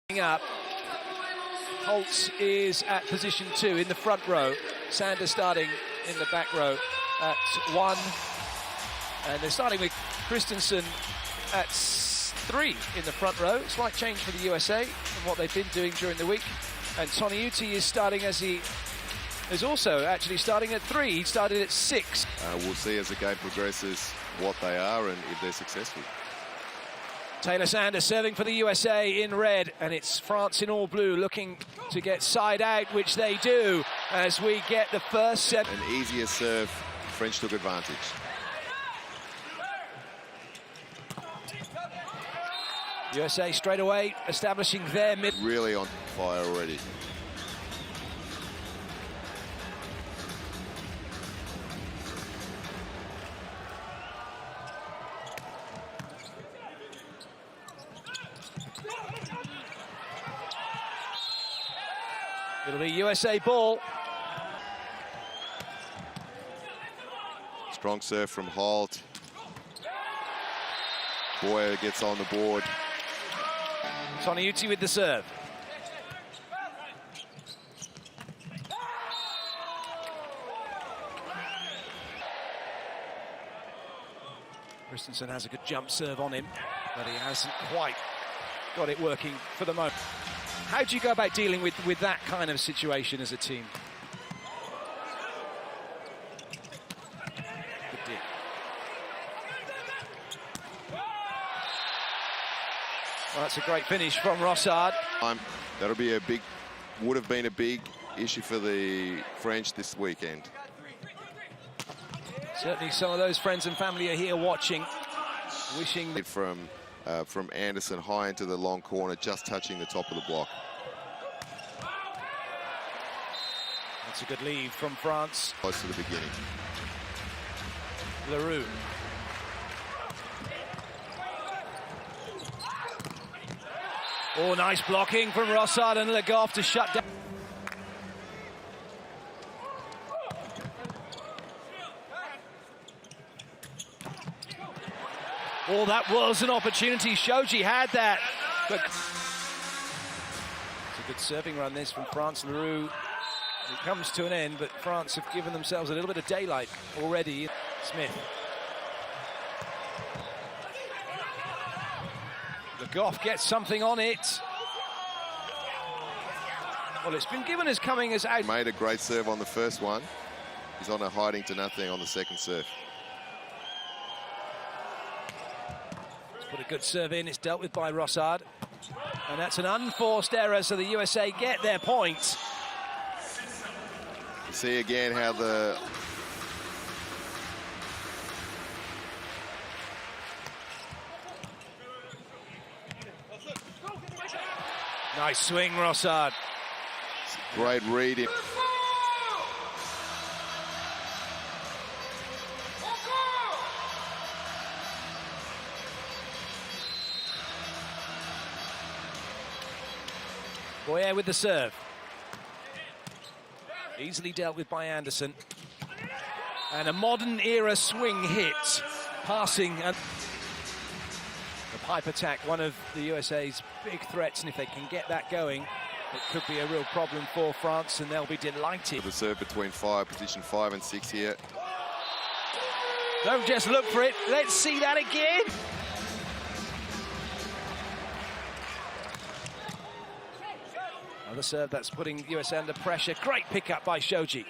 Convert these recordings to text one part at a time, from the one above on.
Up. Holtz is at position 2 in the front row. Sanders starting in the back row at 1. And they're starting with Christensen at 3 in the front row. Slight change for the USA from what they've been doing during the week. And Toniutti is starting as he is also actually starting at 3. He started at 6. We'll see as the game progresses what they are and if they're successful. Taylor Sanders serving for the USA in red, and it's France in all blue looking to get side out, which they do as we get the first set. An easier serve, French took advantage. USA straight away establishing their mid. Really on fire already. It'll be USA ball. Strong serve from Holt. Boyer gets on the board. Toniutti with the serve. Christensen has a good jump serve on him, but he hasn't quite got it working for the moment. How do you go about dealing with that kind of situation as a team? Good dig. Well, that's a great finish from Rossard. That'll be would have been a big issue for the French this weekend. Certainly some of those friends and family are here watching, wishing... From Anderson high into the long corner, just touching the top of the block. That's a good lead from France. Close to the beginning. Leroux. Oh, nice blocking from Rossard and Le Goff to shut down. Oh, that was an opportunity. Shoji had that, but it's a good serving run this from France. Leroux, it comes to an end, but France have given themselves a little bit of daylight already. Smith. Le Goff gets something on it. Well, it's been given as coming as out. Made a great serve on the first one. He's on a hiding to nothing on the second serve. Put a good serve in, it's dealt with by Rossard. And that's an unforced error, so the USA get their point. You see again how the... Nice swing, Rossard. Great read. Boyer with the serve. Easily dealt with by Anderson. And a modern era swing hit. Passing and the pipe attack, one of the USA's big threats, and if they can get that going, it could be a real problem for France, and they'll be delighted. The serve between position 5 and 6 here. Don't just look for it, let's see that again. Another serve that's putting USA under pressure. Great pickup by Shoji.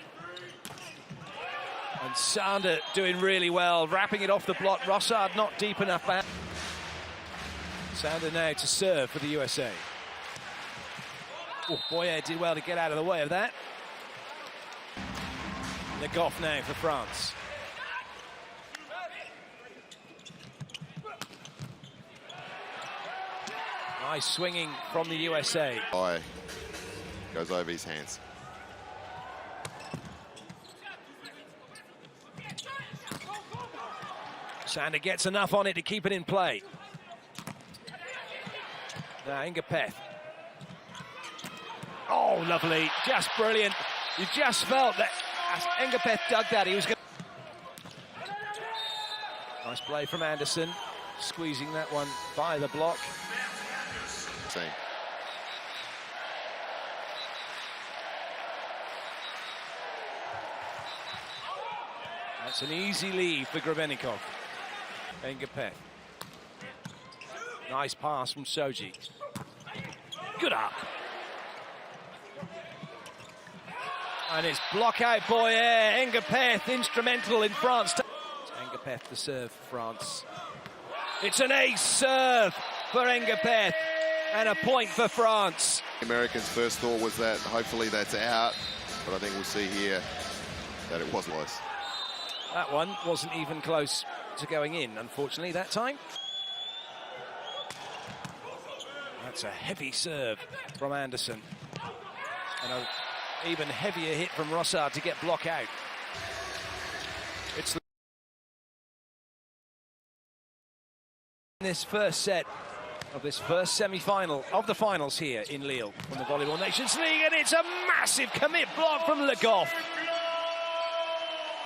And Sander doing really well, wrapping it off the block. Rossard not deep enough back. Sander now to serve for the USA. Oh, Boyer did well to get out of the way of that. Le Goff now for France. Nice swinging from the USA. Goes over his hands. Sander gets enough on it to keep it in play. Now Ingapeth. Oh, lovely. Just brilliant. You just felt that as Ingapeth dug that, he was going to... Nice play from Anderson. Squeezing that one by the block. Same. That's an easy lead for Grebennikov. Engapeth. Nice pass from Soji. Good up. And it's block out Boyer. Engapeth instrumental in France. Engapeth to serve France. It's an ace serve for Engapeth and a point for France. The Americans' first thought was that hopefully that's out, but I think we'll see here that it was close. That one wasn't even close to going in, unfortunately, that time. That's a heavy serve from Anderson. And an even heavier hit from Rossard to get block out. It's this first set of this first semi-final of the finals here in Lille from the Volleyball Nations League, and it's a massive commit block from Le Goff.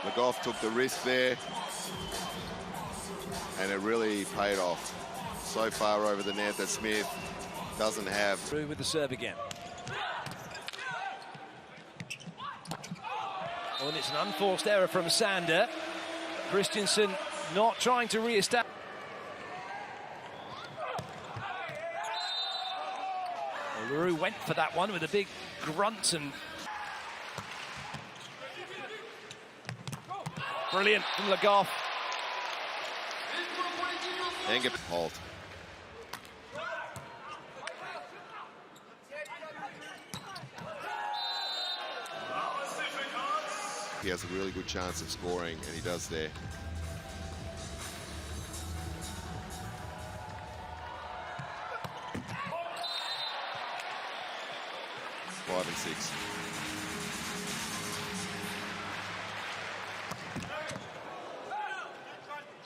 Le Goff took the risk there, and it really paid off. So far over the net that Smith doesn't have. Through with the serve again. Oh, and it's an unforced error from Sander. Christensen not trying to re-establish. Well, Leroux went for that one with a big grunt and... Brilliant from Le Goff. Halt. He has a really good chance of scoring, and he does there. Five and six.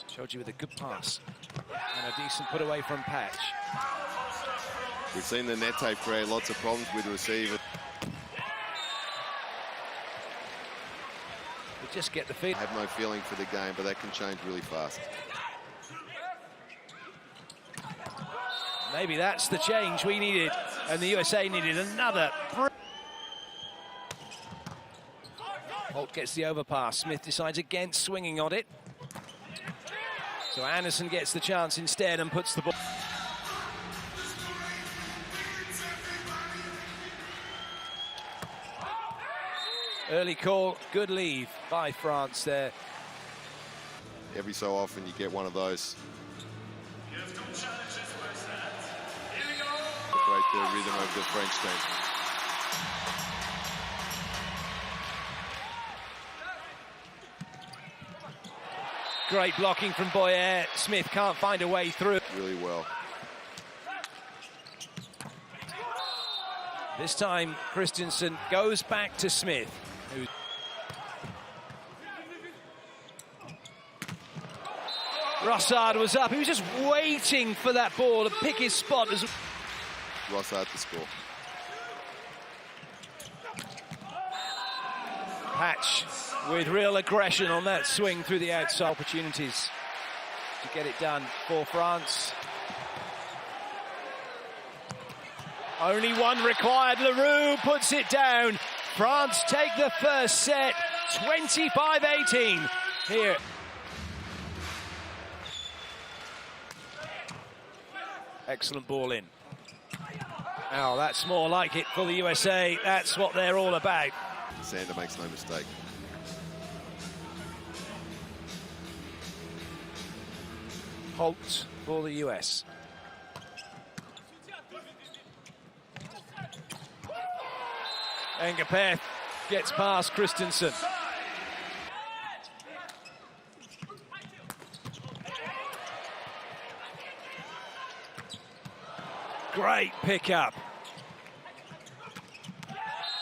Shoji with a good pass and a decent put away from Patch. We've seen the net tape create lots of problems with the receiver. We just get the feed. I have no feeling for the game, but that can change really fast. Maybe that's the change we needed, and the USA needed another. Holt gets the overpass. Smith decides against swinging on it. So Anderson gets the chance instead and puts the ball. Early call, good leave by France there. Every so often you get one of those. Break the rhythm of the French team. Great blocking from Boyer. Smith can't find a way through. Really well. This time, Christensen goes back to Smith. Rossard was up. He was just waiting for that ball to pick his spot. As Rossard to score. Patch with real aggression on that swing through the outside. Opportunities to get it done for France. Only one required. Leroux puts it down. France take the first set, 25-18 here. Excellent ball in. Now that's more like it for the USA. That's what they're all about. Sander makes no mistake. Holt for the US. Engapeth gets past Christensen. Great pickup.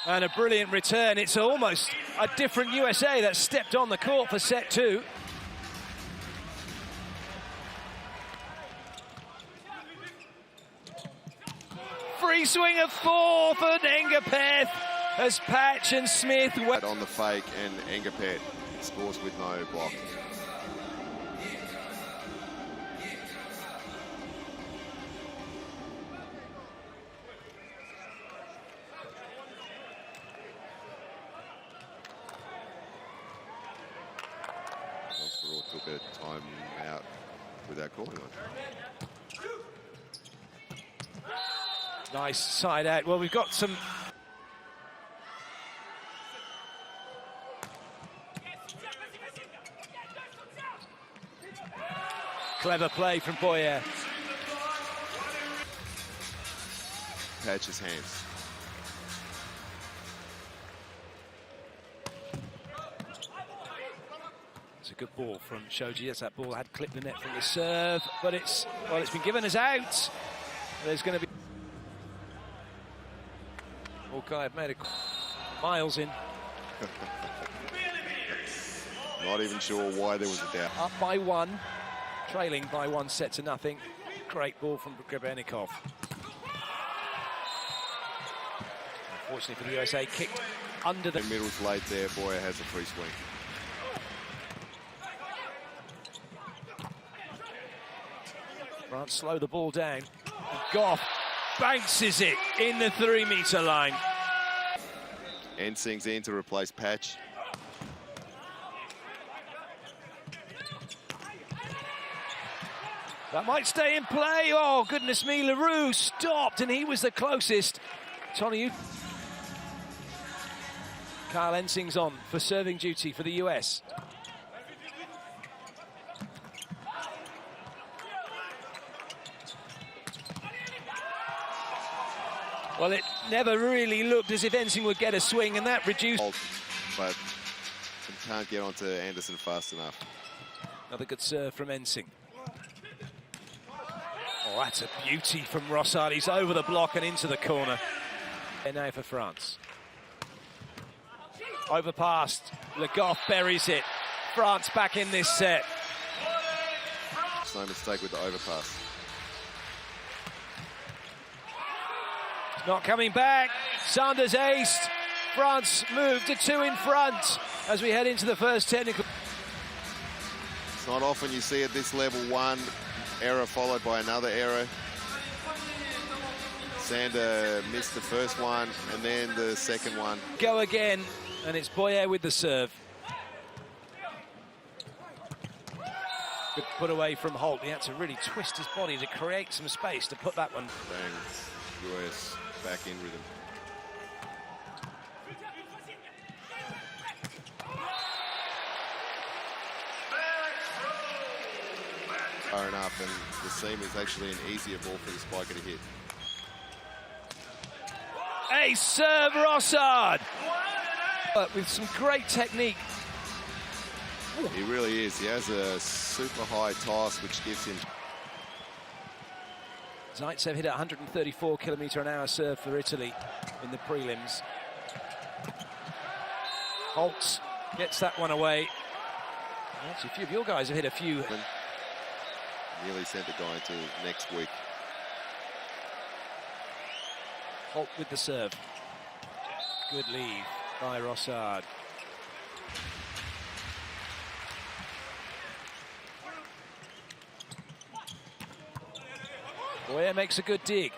And a brilliant return. It's almost a different USA that stepped on the court for set two. Free swing of four for Engapeth as Patch and Smith went on the fake, and Engapeth scores with no block. Nice side out. Well, we've got some... Clever play from Boyer. Patch's hands. It's a good ball from Shoji. Yes, that ball had clipped the net from the serve, but it's been given as out. There's going to be... Okay, I've made a... Miles in. Not even sure why there was a doubt. Up by one, trailing by 1 set to nothing. Great ball from Grebenikov. Unfortunately for the USA, kicked under the... Middle's late there, Boyer has a free swing. France slow the ball down. Goff bounces it in the 3-meter line. Ensing's in to replace Patch. That might stay in play. Oh, goodness me, Leroux stopped, and he was the closest. Tony, Kyle Ensing's on for serving duty for the US. Well, it never really looked as if Ensing would get a swing, and that reduced... But can't get onto Anderson fast enough. Another good serve from Ensing. Oh, that's a beauty from Rossard. He's over the block and into the corner. And now for France. Overpassed. Le Goff buries it. France back in this set. It's no mistake with the overpass. Not coming back. Sanders aced. France moved to 2 in front as we head into the first technical. It's not often you see at this level one error followed by another error. Sander missed the first one and then the second one. Go again, and it's Boyer with the serve. Good put away from Holt. He had to really twist his body to create some space to put that one. Bang, US back in rhythm. Far enough, and the seam is actually an easier ball for the spiker to hit. A serve, Rossard! But with some great technique. He really is. He has a super high toss, which gives him... Zaitsev hit a 134 km/h serve for Italy in the prelims. Holtz gets that one away. Actually, a few of your guys have hit a few. Nearly sent the guy into next week. Holt with the serve. Good lead by Rossard. Boyer makes a good dig.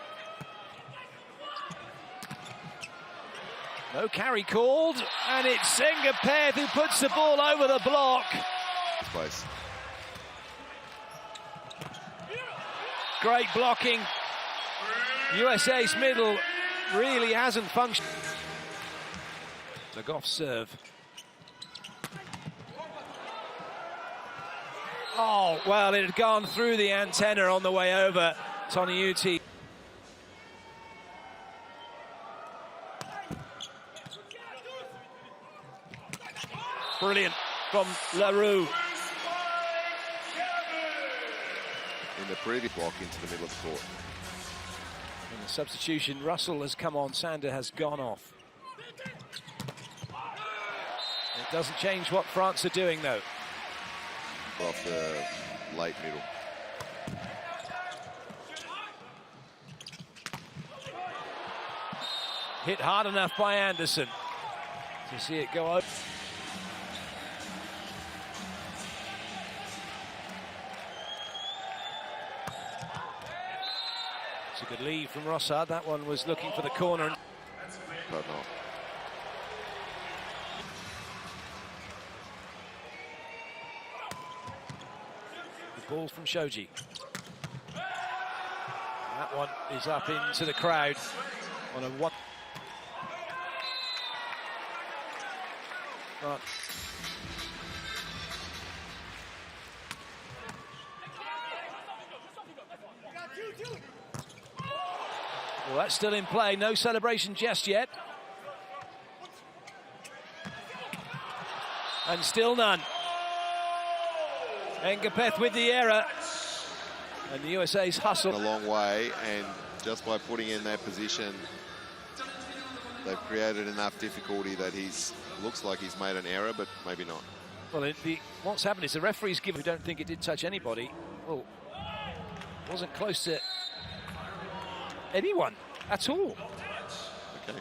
No carry called, and it's Sengapeth who puts the ball over the block. Place. Great blocking. USA's middle really hasn't functioned. The Goff serve. Oh, well, it had gone through the antenna on the way over. Toniuti. Brilliant from Leroux. In the previous block into the middle of the court. And the substitution, Russell has come on, Sander has gone off. It doesn't change what France are doing, though. Off the late middle. Hit hard enough by Anderson to see it go over. It's a good lead from Rossard. That one was looking for the corner. But not. The ball from Shoji. That one is up into the crowd on a one. Right. Well, that's still in play. No celebration just yet. And still none. Engapeth with the error. And the USA's hustle. A long way, and just by putting in that position, they've created enough difficulty that looks like he's made an error, but maybe not. Well, what's happened is the referee's given. We don't think it did touch anybody. Well, wasn't close to anyone at all. Okay.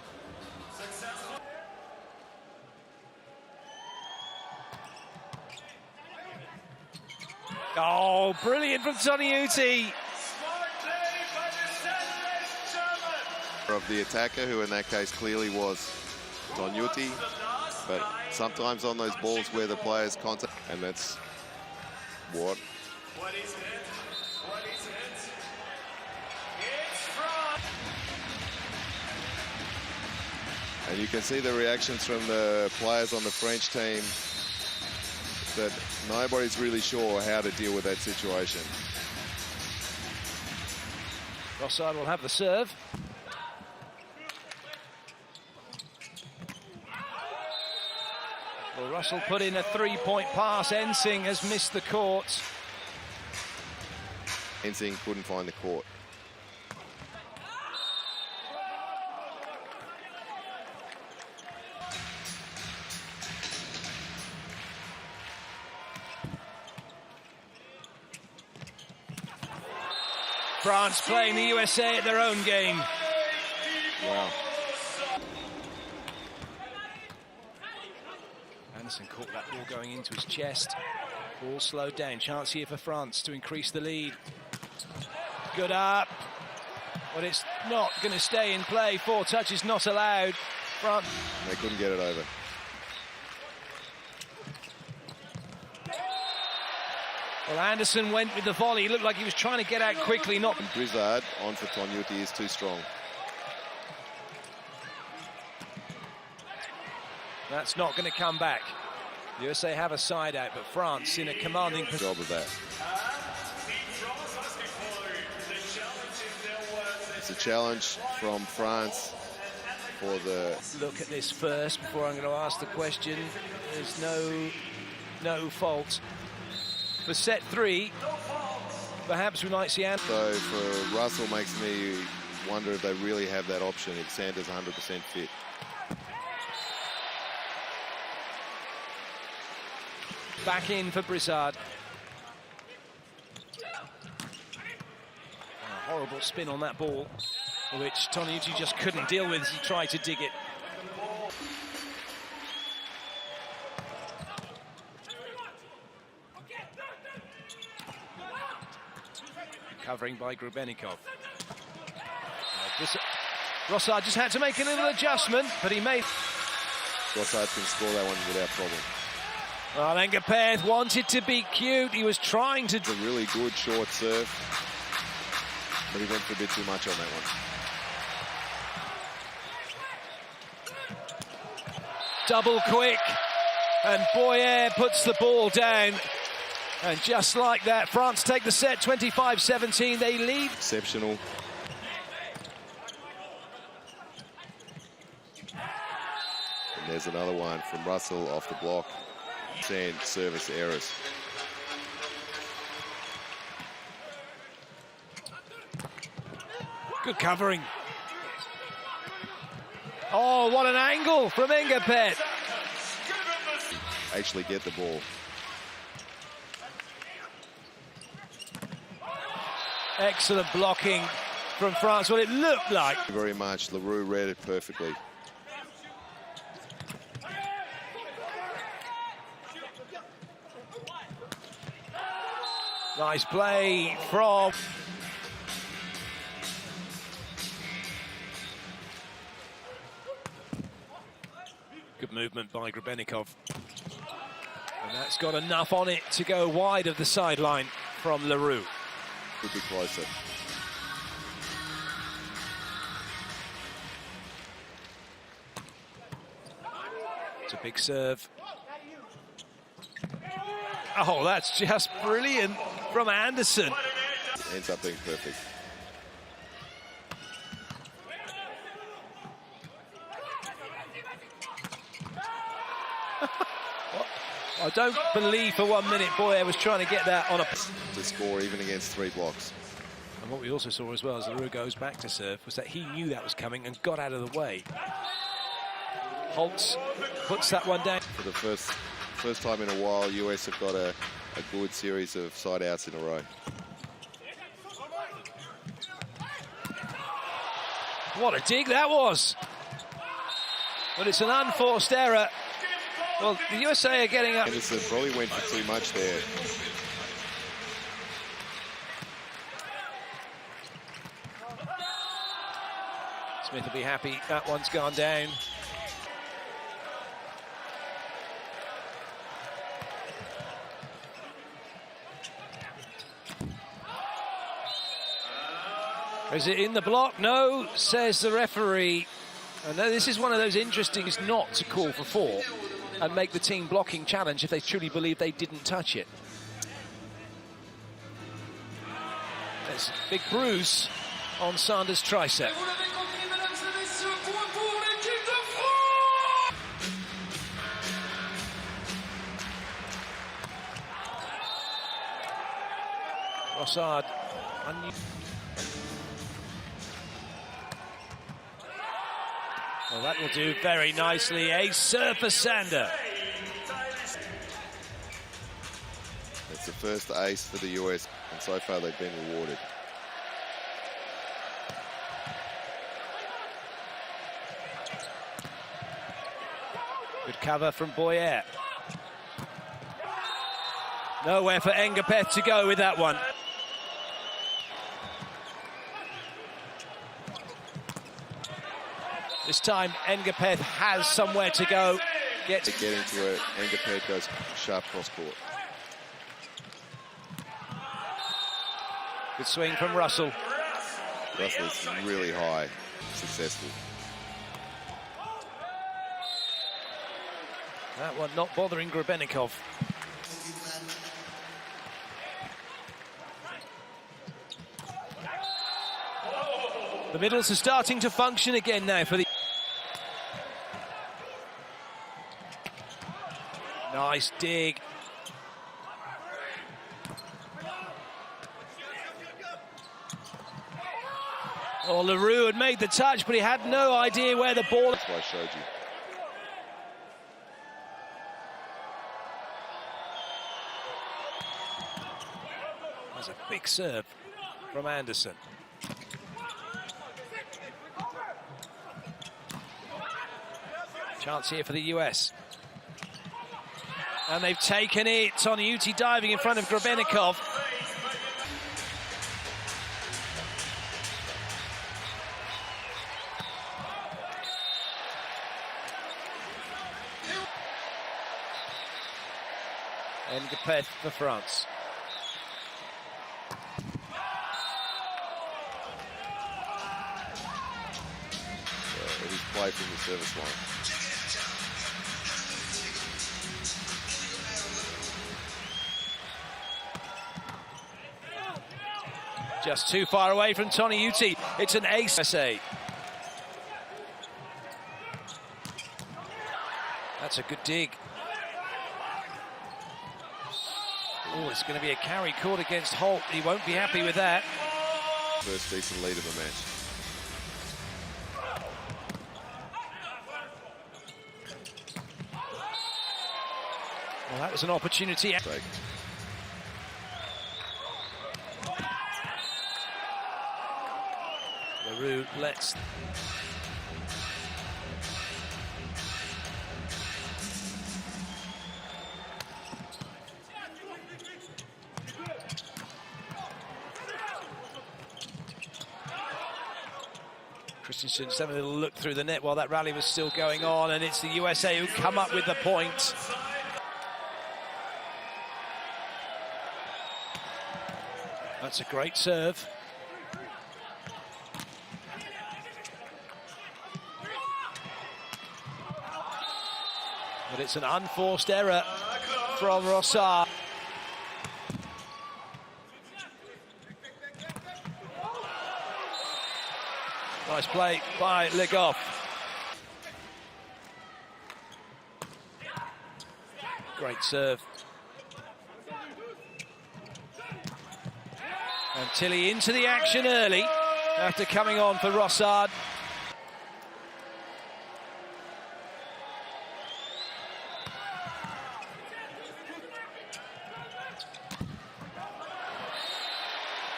Oh, brilliant from Toniutti. Of the attacker, who in that case clearly was Toniutti, but sometimes on those balls where the players contact, and that's what. And you can see the reactions from the players on the French team that nobody's really sure how to deal with that situation. Rossard will have the serve. Well, Russell put in a three-point pass. Ensing has missed the court. Ensing couldn't find the court. France playing the USA at their own game. Wow. Anderson caught that ball going into his chest. Ball slowed down. Chance here for France to increase the lead. Good up. But it's not going to stay in play. 4 touches not allowed. France. They couldn't get it over. Well, Anderson went with the volley. It looked like he was trying to get out quickly. Not. Brizard on for Toniutti is too strong. That's not going to come back. The USA have a side out, but France in a commanding position. Job of that. It's a challenge from France for the... Look at this first before I'm going to ask the question. There's no fault. For set 3, perhaps we might see... So for Russell makes me wonder if they really have that option if Sanders 100% fit. Back in for Brizard. A horrible spin on that ball, which Toniutti just couldn't deal with as he tried to dig it. Covering by Grubenikov. Rossard just had to make a little adjustment, but he made... Rossard can score that one without problem. Well, Engapeth wanted to be cute. He was trying to... It's a really good short serve, but he went for a bit too much on that one. Double quick, and Boyer puts the ball down. And just like that, France take the set, 25-17. They lead. Exceptional. And there's another one from Russell off the block. And service errors. Good covering. Oh, what an angle from Engapeth. Actually get the ball. Excellent blocking from France. Well, it looked like. Very much. Leroux read it perfectly. Nice play from... Good movement by Grubenikov. And that's got enough on it to go wide of the sideline from Leroux. Could be closer. It's a big serve. Oh, that's just brilliant from Anderson. Ends up being perfect. I don't believe for 1 minute Boyer was trying to get that on a... To score even against 3 blocks. And what we also saw as well as Yarı goes back to serve was that he knew that was coming and got out of the way. Holtz puts that one down. For the first time in a while, US have got a good series of side outs in a row. What a dig that was. But it's an unforced error. Well, the USA are getting up. Anderson probably went for too much there. Smith will be happy that one's gone down. Is it in the block? No, says the referee. And this is one of those interesting is not to call for 4 and make the team blocking challenge if they truly believe they didn't touch it. There's a big bruise on Sanders' tricep. Rossard. Well, that will do very nicely. A serve for Sander. It's the first ace for the US, and so far they've been rewarded. Good cover from Boyer. Nowhere for Engapeth to go with that one. This time, Engapeth has somewhere to go. Get into it, Engapeth goes sharp cross court. Good swing from Russell. Russell's really high, successful. That one not bothering Grebennikov. The middles are starting to function again now for the... Nice dig. Oh, LaRue had made the touch, but he had no idea where the ball... That's why I showed you. That's a big serve from Anderson. Chance here for the US. And they've taken it. Toniutti diving in front of Grebennikov. Engapeth for France. It is play from the service line. Just too far away from Toniutti. It's an ace. USA. That's a good dig. Oh, it's going to be a carry caught against Holt. He won't be happy with that. First decent lead of the match. Well, that was an opportunity. LaRue lets... Christensen's having a little look through the net while that rally was still going on, and it's the USA who come up with the point. That's a great serve. But it's an unforced error from Rossard. Nice play by Legoff. Great serve. And Tilly into the action early after coming on for Rossard.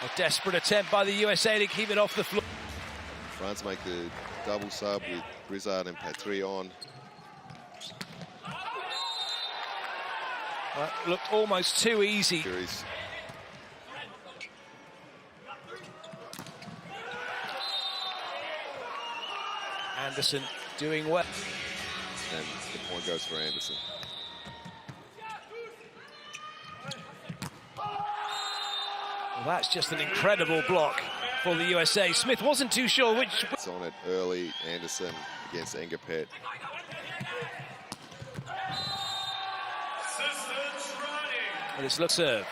A desperate attempt by the USA to keep it off the floor. France make the double sub with Grizzard and Patry on. That looked almost too easy. Series. Anderson doing well. And the point goes for Anderson. Well, that's just an incredible block for the USA. Smith wasn't too sure which... It's on it early, Anderson against Engapet. But it's look serve.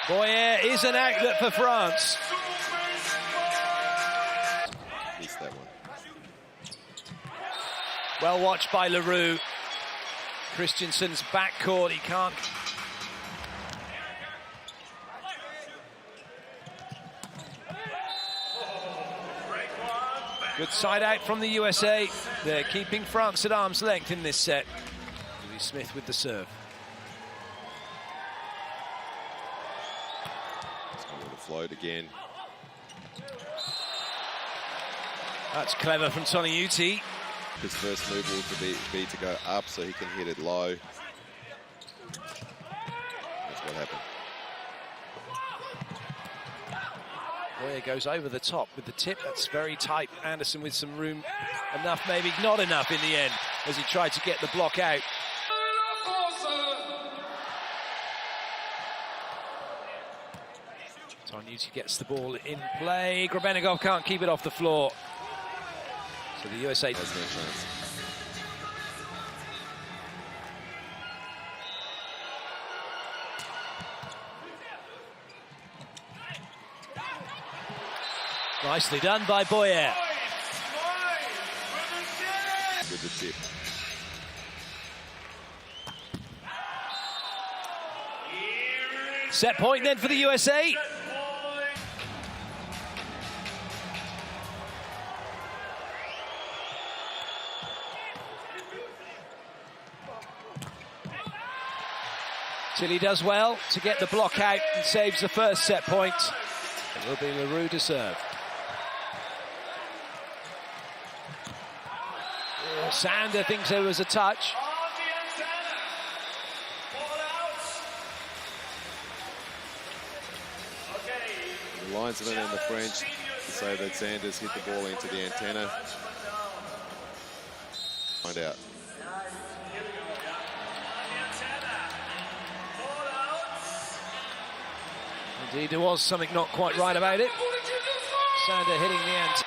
Boyer is an outlet for France. Missed that one. Well watched by Leroux. Christensen's backcourt, he can't. Good side out from the USA. They're keeping France at arm's length in this set. Louis Smith with the serve. Float again. That's clever from Toniutti. His first move will be to go up so he can hit it low. That's what happened. Boyer goes over the top with the tip. That's very tight. Anderson with some room. Enough, maybe not enough in the end as he tried to get the block out. Toniutti gets the ball in play. Grebennikov can't keep it off the floor. So the USA... There's no chance. Nicely done by Boyer. With the tip. Set point then for the USA. Tilly does well to get the block out and saves the first set point. It will be Leroux to serve. Sander thinks there was a touch. The linesman and the French say that Sanders hit the ball into the antenna. Find out. Indeed, there was something not quite right about it. Sander hitting the antenna.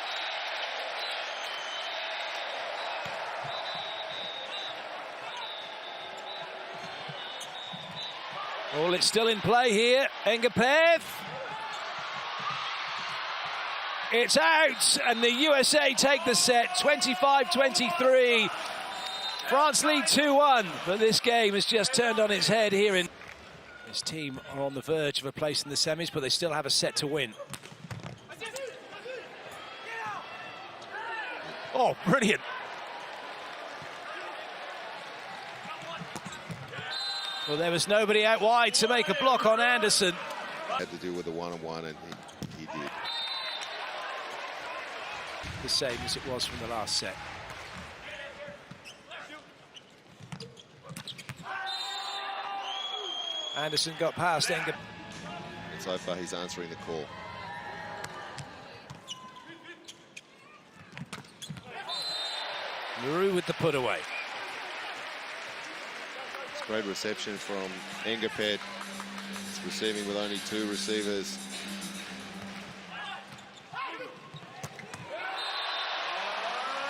Well, it's still in play here. Engapeth. It's out, and the USA take the set, 25-23. France lead 2-1, but this game has just turned on its head here in... His team are on the verge of a place in the semis, but they still have a set to win. Oh, brilliant. Well, there was nobody out wide to make a block on Anderson. Had to do with the one-on-one, and he did. The same as it was from the last set. Anderson got past Engapeth. And so far, he's answering the call. Leroux with the put away. It's great reception from Engapeth. It's receiving with only 2 receivers.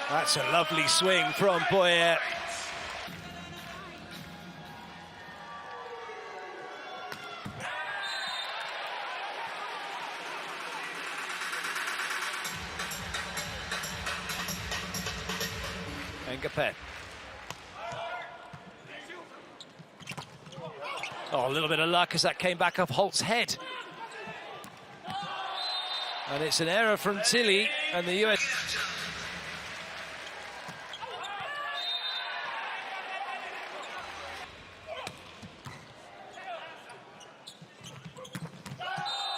That's a lovely swing from Boyer. Engapet. Oh, a little bit of luck as that came back off Holt's head. And it's an error from Tilly and the US.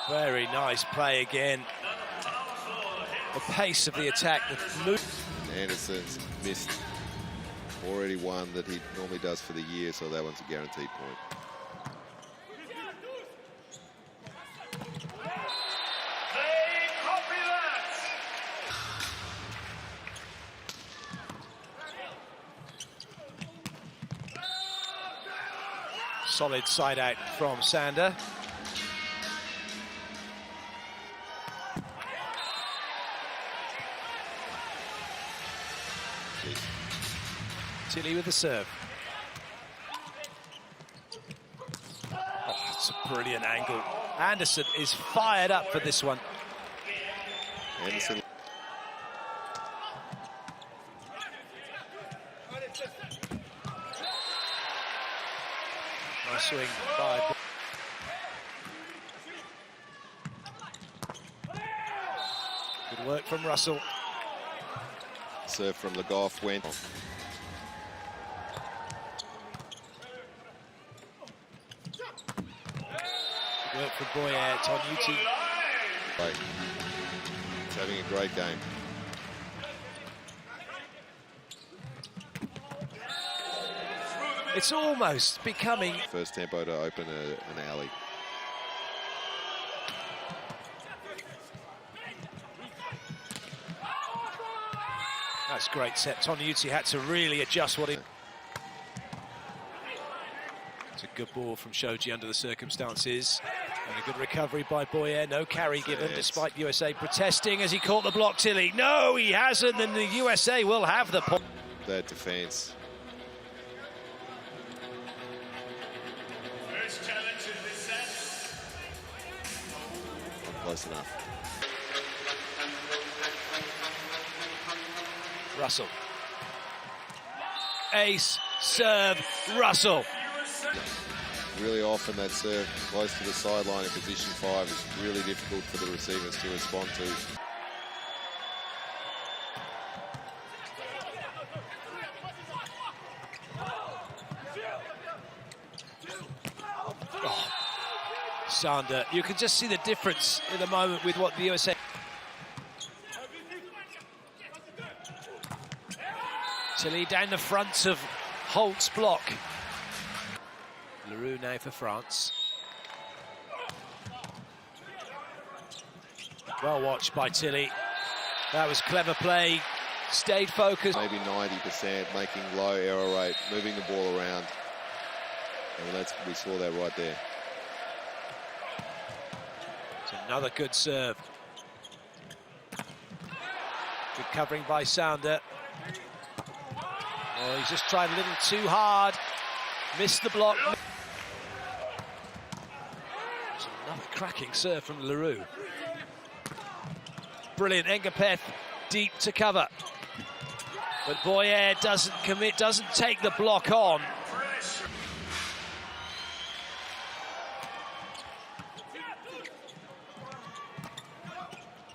Very nice play again. The pace of the attack. Anderson's missed already one that he normally does for the year, so that one's a guaranteed point. Solid side out from Sander. Tilly with the serve. Oh, it's a brilliant angle. Anderson is fired up for this one. Anderson. Nice swing by. Good work from Russell. Serve from Le Goff went. Good work for Boyer. Tonuti. Right. He's having a great game. It's almost becoming... First tempo to open an alley. That's great set. Tonuti had to really adjust what he... It's a good ball from Shoji under the circumstances. And a good recovery by Boyer. No carry given, despite USA protesting as he caught the block. Tilly. No, he hasn't, and the USA will have the point. That defense. Close enough. Russell. Ace, serve, Russell. Really often that serve close to the sideline in position 5 is really difficult for the receivers to respond to. Oh. Sander, you can just see the difference in the moment with what the USA... Tilly down the front of Holt's block. Leroux now for France. Well watched by Tilly. That was clever play. Stayed focused. Maybe 90%, making low error rate, moving the ball around. And we saw that right there. It's another good serve. Good covering by Sander. Oh, he's just tried a little too hard. Missed the block. It's another cracking serve from Leroux. Brilliant. Engapeth deep to cover. But Boyer doesn't commit, doesn't take the block on.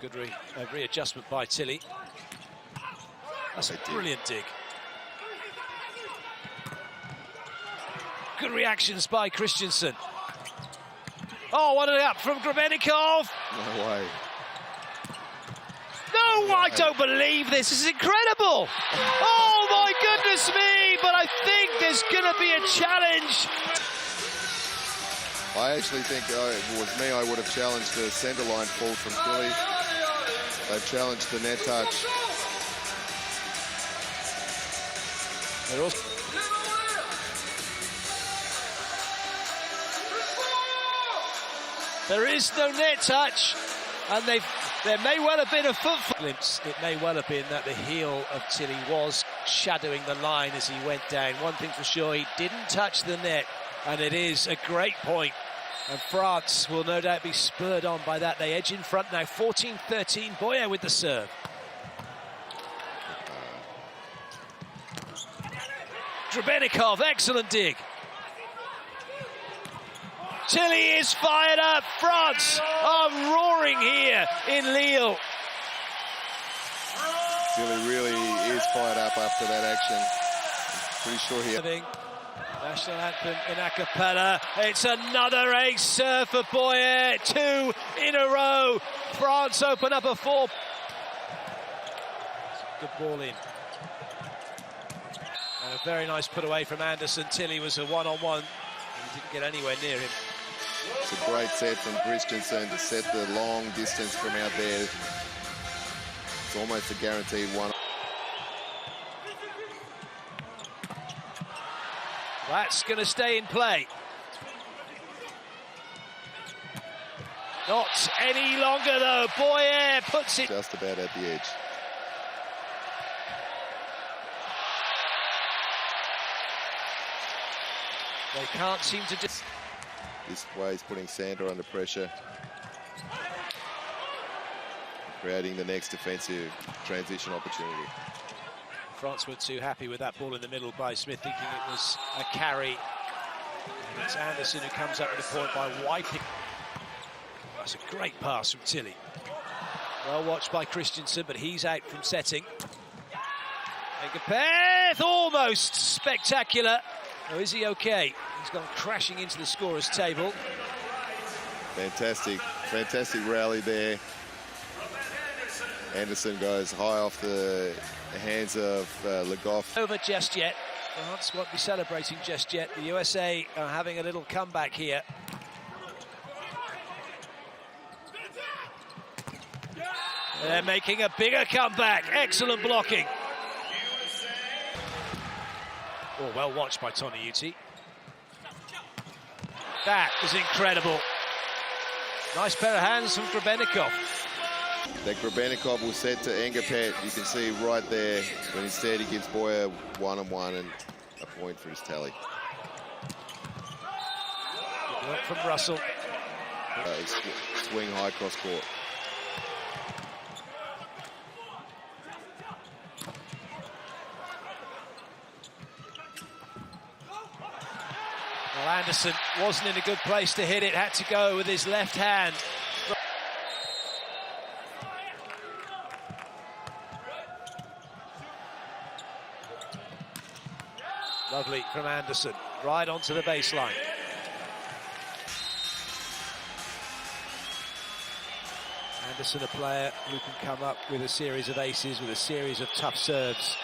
Good readjustment by Tilly. That's a brilliant dig. Good reactions by Christensen. Oh, what an up from Grebennikov. No way. No, I don't believe this. This is incredible. Oh, my goodness me. But I think there's going to be a challenge. I actually think if it was me, I would have challenged the centre line fall from Tilly. They've challenged the net touch. They're also... There is no net touch, and there may well have been a foot glimpse. It may well have been that the heel of Tilly was shadowing the line as he went down. One thing for sure, he didn't touch the net, and it is a great point. And France will no doubt be spurred on by that. They edge in front now, 14-13. Boyer with the serve. Drabenikov, excellent dig. Tilly is fired up. France are roaring here in Lille. Tilly really is fired up after that action. I'm pretty sure he... National anthem in a cappella. It's another ace serve for Boyer. 2 in a row. France open up a 4. Good ball in. And a very nice put away from Anderson. Tilly was a one-on-one. He didn't get anywhere near him. It's a great set from Christensen to set the long distance from out there. It's almost a guaranteed one. That's going to stay in play. Not any longer, though. Boyer puts it... Just about at the edge. They can't seem to... This way is putting Sander under pressure. Creating the next defensive transition opportunity. France weren't too happy with that ball in the middle by Smith, thinking it was a carry. And it's Anderson who comes up with a point by wiping. That's a great pass from Tilly. Well watched by Christensen, but he's out from setting. Engapeth, almost spectacular. Oh, is he okay? He's gone crashing into the scorer's table. Fantastic rally there. Anderson goes high off the hands of Le Goff. Over just yet. France won't be celebrating just yet. The USA are having a little comeback here. They're making a bigger comeback. Excellent blocking. Oh, well watched by Toniutti. That was incredible. Nice pair of hands from Drabenikov. That Drabenikov will set to Engapeth. You can see right there, but instead he gives Boyer one-on-one and a point for his tally. Good work from Russell. Swing high cross court. Well, Anderson wasn't in a good place to hit it, had to go with his left hand. Lovely from Anderson, right onto the baseline. Anderson, a player who can come up with a series of aces, with a series of tough serves.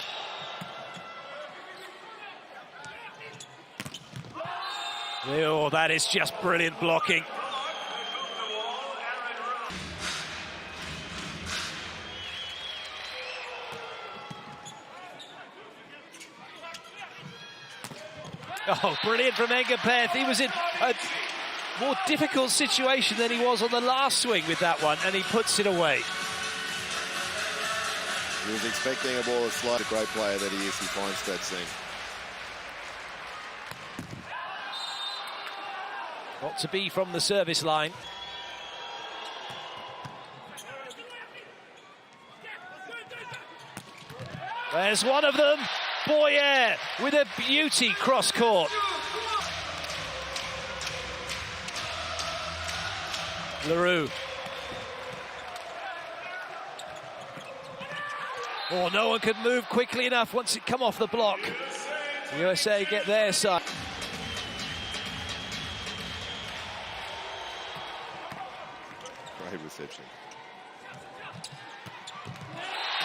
Oh, that is just brilliant blocking. Oh, brilliant from Engapeth. He was in a more difficult situation than he was on the last swing with that one, and he puts it away. He was expecting a ball to slide. A great player that he is, he finds that seam. Got to be from the service line. There's one of them. Boyer with a beauty cross court. Leroux. Oh, no one could move quickly enough once it come off the block. The USA get their side. Great reception.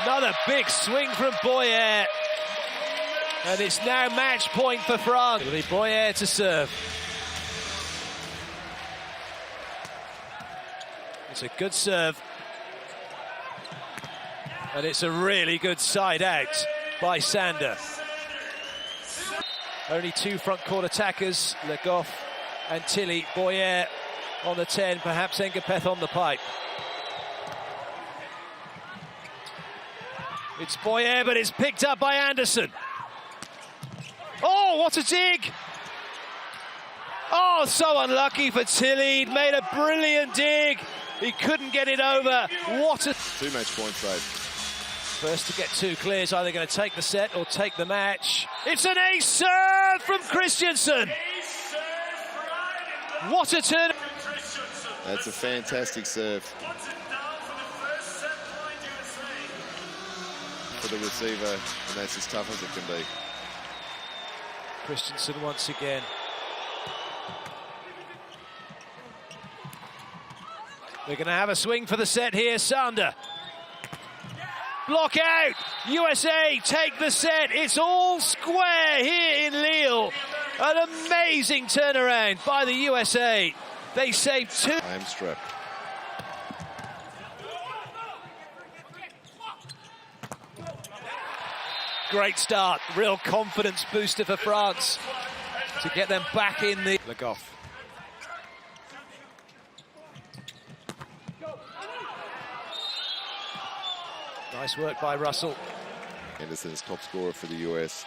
Another big swing from Boyer. And it's now match point for France. It'll be Boyer to serve. It's a good serve. And it's a really good side out by Sander. Only two front court attackers, Le Goff and Tilly. Boyer on the 10, perhaps Engapeth on the pipe. It's Boyer, but it's picked up by Anderson. Oh, what a dig! Oh, so unlucky for Tilly. He'd made a brilliant dig. He couldn't get it over. What a... 2 match points save. First to get 2 clears, either going to take the set or take the match. It's an ace serve from Christensen. What a turn. That's a fantastic serve. For the receiver, and that's as tough as it can be. Christensen once again. We're going to have a swing for the set here, Sander. Block out, USA take the set. It's all square here in Lille. An amazing turnaround by the USA. They saved 2. Hamstrap. Great start, real confidence booster for France to get them back in the... Le Goff. Nice work by Russell. Anderson's top scorer for the US.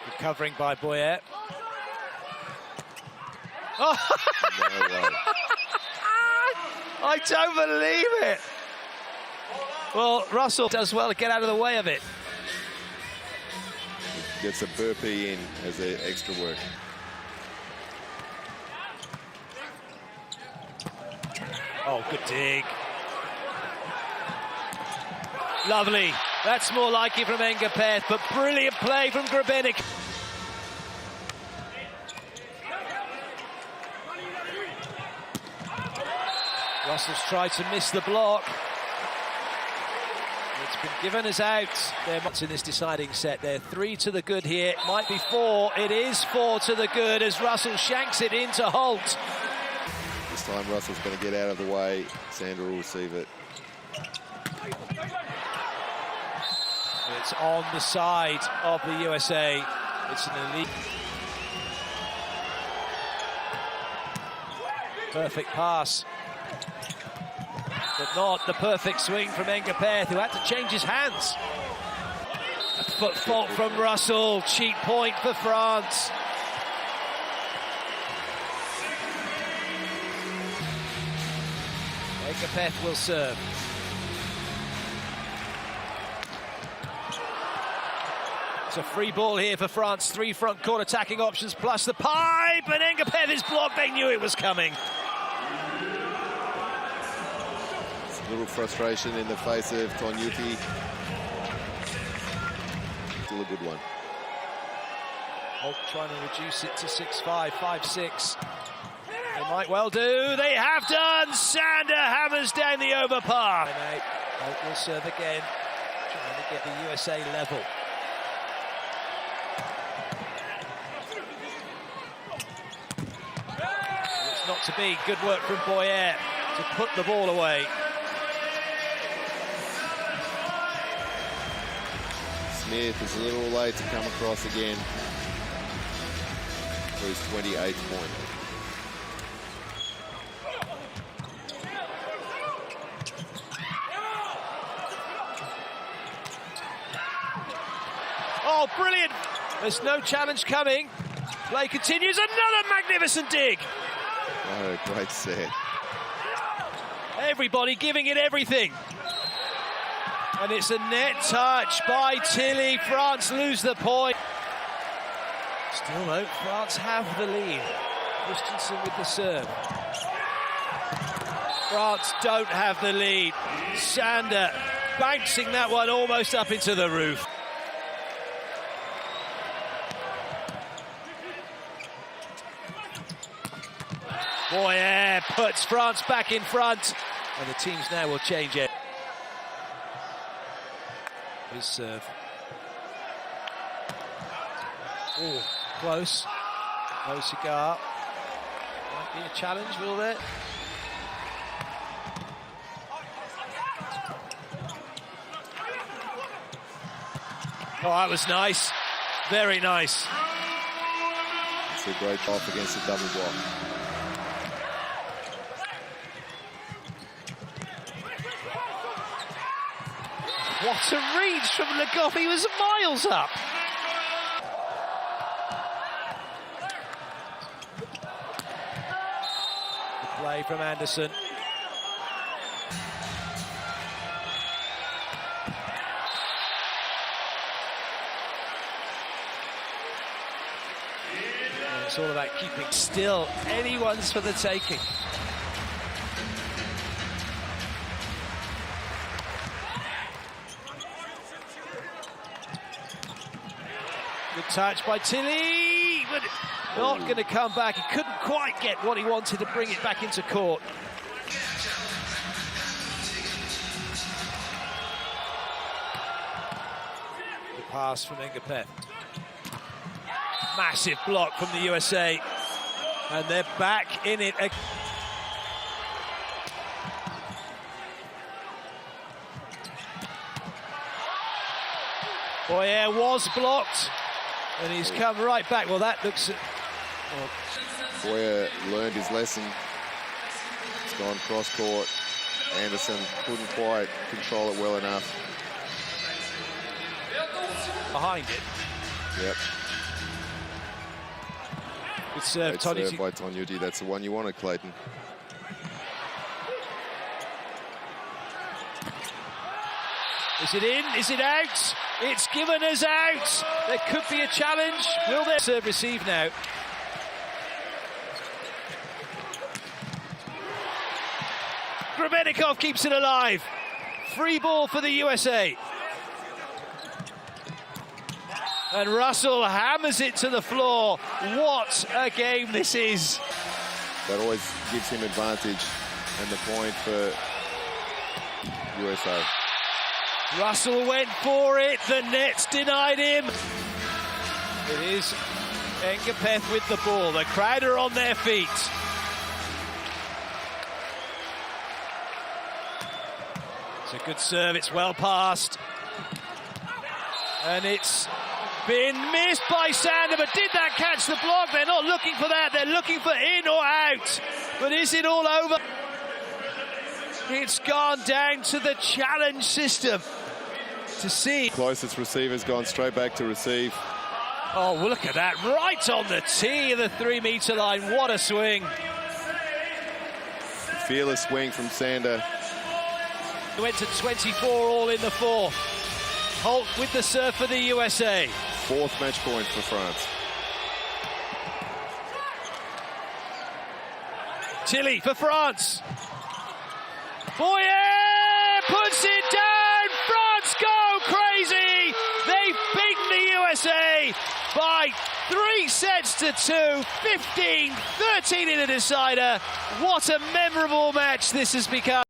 Recovering by Boyer. Oh. No way. I don't believe it. Well, Russell does well to get out of the way of it. Gets a burpee in as an extra work. Oh, good dig. Lovely. That's more like it from Engapeth, but brilliant play from Grebenik. Russell's tried to miss the block. It's been given as out. They're not in this deciding set. They're 3 to the good here. It might be 4. It is 4 to the good as Russell shanks it into Holt. This time Russell's going to get out of the way. Sandra will receive it. It's on the side of the USA. It's an elite. Perfect pass. But not the perfect swing from Engapeth, who had to change his hands. A foot fault from Russell. Cheap point for France. Engapeth will serve. It's a free ball here for France. 3 front court attacking options plus the pipe, and Engapeth is blocked. They knew it was coming. A little frustration in the face of Tonyuti. Still a good one. Holt trying to reduce it to 6-5, 5-6. They might well do. They have done. Sander hammers down the overpar. Holt will serve again, trying to get the USA level. It's not to be. Good work from Boyer to put the ball away. Smith is a little late to come across again for his 28th point. Oh, brilliant. There's no challenge coming. Play continues. Another magnificent dig. Oh, great set. Everybody giving it everything. And it's a net touch by Tilly. France lose the point. Still though, France have the lead. Christensen with the serve. France don't have the lead. Sander bouncing that one almost up into the roof. Boyer puts France back in front. And the teams now will change it. His serve. Oh, close. No cigar. Might be a challenge, will there? Oh, that was nice. Very nice. It's a great off against the double block. What a reach from Le Goff. He was miles up. Play from Anderson. It's all about keeping still. Anyone's for the taking. Good touch by Tilly, but not going to come back. He couldn't quite get what he wanted to bring it back into court. The pass from Engapeth. Massive block from the USA. And they're back in it. Boyer was blocked. And he's come right back. Well, that looks... Boyer learned his lesson. It's gone cross-court. Anderson couldn't quite control it well enough. Behind it. Yep. Good serve, serve by Tonyuti. That's the one you wanted, Clayton. Is it in? Is it out? It's given us out. There could be a challenge. Will there serve receive now? Grabenikov keeps it alive. Free ball for the USA. And Russell hammers it to the floor. What a game this is. That always gives him advantage and the point for USA. Russell went for it, the Nets denied him. It is Engapeth with the ball. The crowd are on their feet. It's a good serve, it's well passed. And it's been missed by Sander, but did that catch the block? They're not looking for that, they're looking for in or out. But is it all over? It's gone down to the challenge system to see. Closest receiver's gone straight back to receive. Oh, well, look at that, right on the tee of the 3-meter line. What a swing. Fearless swing from Sander. He went to 24 all in the fourth. Holt with the serve for the USA. Fourth match point for France. Tilly for France. Boyer puts it down. France go crazy. They've beaten the USA by 3 sets to 2, 15-13 in a decider. What a memorable match this has become.